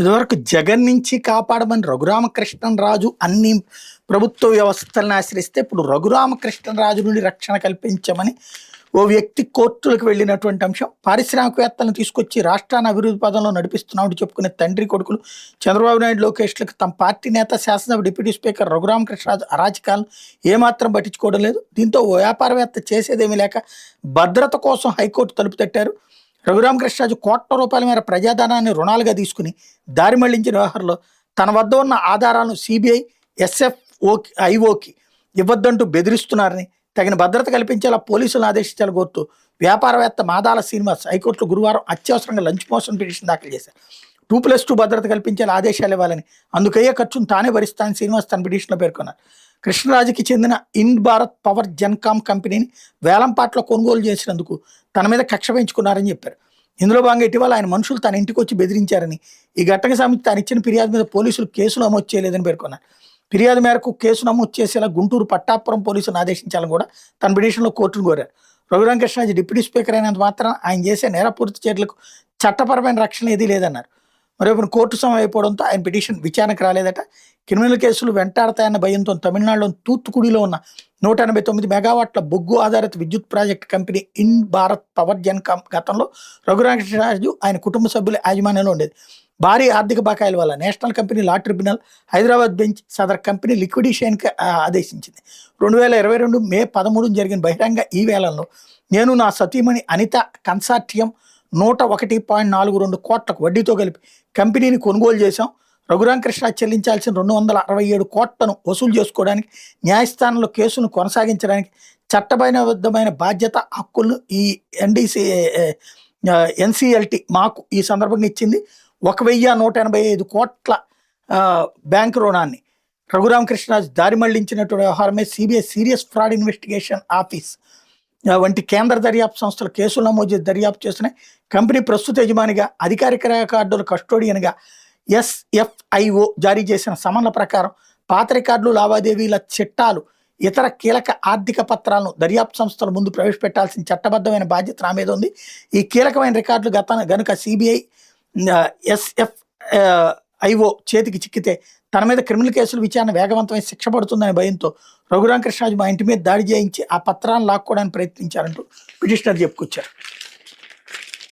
ఇదివరకు జగన్ నుంచి కాపాడమని రఘురామకృష్ణరాజు అన్ని ప్రభుత్వ వ్యవస్థలను ఆశ్రయిస్తే ఇప్పుడు రఘురామకృష్ణరాజు నుండి రక్షణ కల్పించమని ఓ వ్యక్తి కోర్టులకు వెళ్ళినటువంటి అంశం. పారిశ్రామికవేత్తలను తీసుకొచ్చి రాష్ట్రాన్ని అభివృద్ధి పదంలో నడిపిస్తున్నామని చెప్పుకునే తండ్రి కొడుకులు చంద్రబాబు నాయుడు, లోకేష్లకు తమ పార్టీ నేత, శాసనసభ డిప్యూటీ స్పీకర్ రఘురామకృష్ణరాజు అరాచకాలను ఏమాత్రం పట్టించుకోవడం లేదు. దీంతో ఓ వ్యాపారవేత్త చేసేదేమీ లేక భద్రత కోసం హైకోర్టు తలుపు తట్టారు. రఘురామకృష్ణరాజు కోట్ల రూపాయల మేర ప్రజాధనాన్ని రుణాలుగా తీసుకుని దారి మళ్లించిన వ్యవహారంలో తన వద్ద ఉన్న ఆధారాలను సిబిఐ, ఐఓకి ఇవ్వద్దంటూ బెదిరిస్తున్నారని, తగిన భద్రత కల్పించేలా పోలీసులను ఆదేశించాలని కోరుతూ వ్యాపారవేత్త మాదాల శ్రీనివాస్ హైకోర్టులో గురువారం అత్యవసరంగా లంచ్ మోషన్ పిటిషన్ దాఖలు చేశారు. 2+2 భద్రత కల్పించేలా ఆదేశాలు ఇవ్వాలని, అందుకయ్యే ఖర్చును తానే భరిస్తానని శ్రీనివాస్ తన పిటిషన్లో పేర్కొన్నారు. కృష్ణరాజుకి చెందిన ఇండ్ భారత్ పవర్ జెన్కామ్ కంపెనీని వేలంపాట్లో కొనుగోలు చేసినందుకు తన మీద కక్ష పెంచుకున్నారని చెప్పారు. ఇందులో భాగంగా ఇటీవల ఆయన మనుషులు తన ఇంటికి వచ్చి బెదిరించారని, ఈ ఘటనకు సంబంధించి తాను ఇచ్చిన ఫిర్యాదు మీద పోలీసులు కేసు నమోదు చేయలేదని పేర్కొన్నారు. ఫిర్యాదు మేరకు కేసు నమోదు చేసేలా గుంటూరు పట్టాపురం పోలీసులను ఆదేశించాలని కూడా తన పిటిషన్లో కోర్టును కోరారు. రఘురామకృష్ణరాజు డిప్యూటీ స్పీకర్ అయినంత మాత్రం ఆయన చేసే నేరపూరిత చర్యలకు చట్టపరమైన రక్షణ ఏదీ లేదన్నారు. మరోపైన కోర్టు సమయం అయిపోవడంతో ఆయన పిటిషన్ విచారణకు రాలేదట. క్రిమినల్ కేసులు వెంటాడతాయన్న భయంతో తమిళనాడులోని తూత్తుకుడిలో ఉన్న 189 మెగావాట్ల బొగ్గు ఆధారిత విద్యుత్ ప్రాజెక్టు కంపెనీ ఇండ్ భారత్ పవర్ జెన్కామ్ గతంలో రఘురామకృష్ణరాజు ఆయన కుటుంబ సభ్యుల యాజమాన్యంలో ఉండేది. భారీ ఆర్థిక బకాయిల వల్ల national company law tribunal Hyderabad bench సదర్ కంపెనీ లిక్విడేషన్కి ఆదేశించింది. 2022 మే 13 జరిగిన బహిరంగ ఈ వేలంలో నేను నా సతీమణి అనిత కన్సార్టియం 101.42 కోట్లకు వడ్డీతో కలిపి కంపెనీని కొనుగోలు చేశాం. రఘురామకృష్ణరాజు చెల్లించాల్సిన 267 కోట్లను వసూలు చేసుకోవడానికి, న్యాయస్థానంలో కేసును కొనసాగించడానికి చట్టబద్ధమైన బాధ్యత, హక్కులను ఈ ఎన్సిఎల్టీ మాకు ఈ సందర్భంగా ఇచ్చింది. 1185 కోట్ల బ్యాంకు రుణాన్ని రఘురామకృష్ణరాజు దారి మళ్లించినటువంటి వ్యవహారమే CBI serious fraud investigation office వంటి కేంద్ర దర్యాప్తు సంస్థలు కేసులు నమోదు చేసి దర్యాప్తు చేస్తున్నాయి. కంపెనీ ప్రస్తుత యజమానిగా, అధికారిక రికార్డుల కస్టోడియన్గా ఎస్ఎఫ్ఐఓ జారీ చేసిన సమన్ల ప్రకారం పాత రికార్డులు, లావాదేవీల చిట్టాలు, ఇతర కీలక ఆర్థిక పత్రాలను దర్యాప్తు సంస్థల ముందు ప్రవేశపెట్టాల్సిన చట్టబద్ధమైన బాధ్యత నా మీద ఉంది. ఈ కీలకమైన రికార్డులు గనుక సిబిఐ, ఎస్ఎఫ్ఐఓ చేతికి చిక్కితే తన మీద క్రిమినల్ కేసులు విచారణ వేగవంతమైన శిక్ష పడుతుందనే భయంతో రఘురామకృష్ణరాజు మా ఇంటి మీద దాడి చేయించి ఆ పత్రాలను లాక్కోవడానికి ప్రయత్నించారంటూ పిటిషనర్ చెప్పుకొచ్చారు.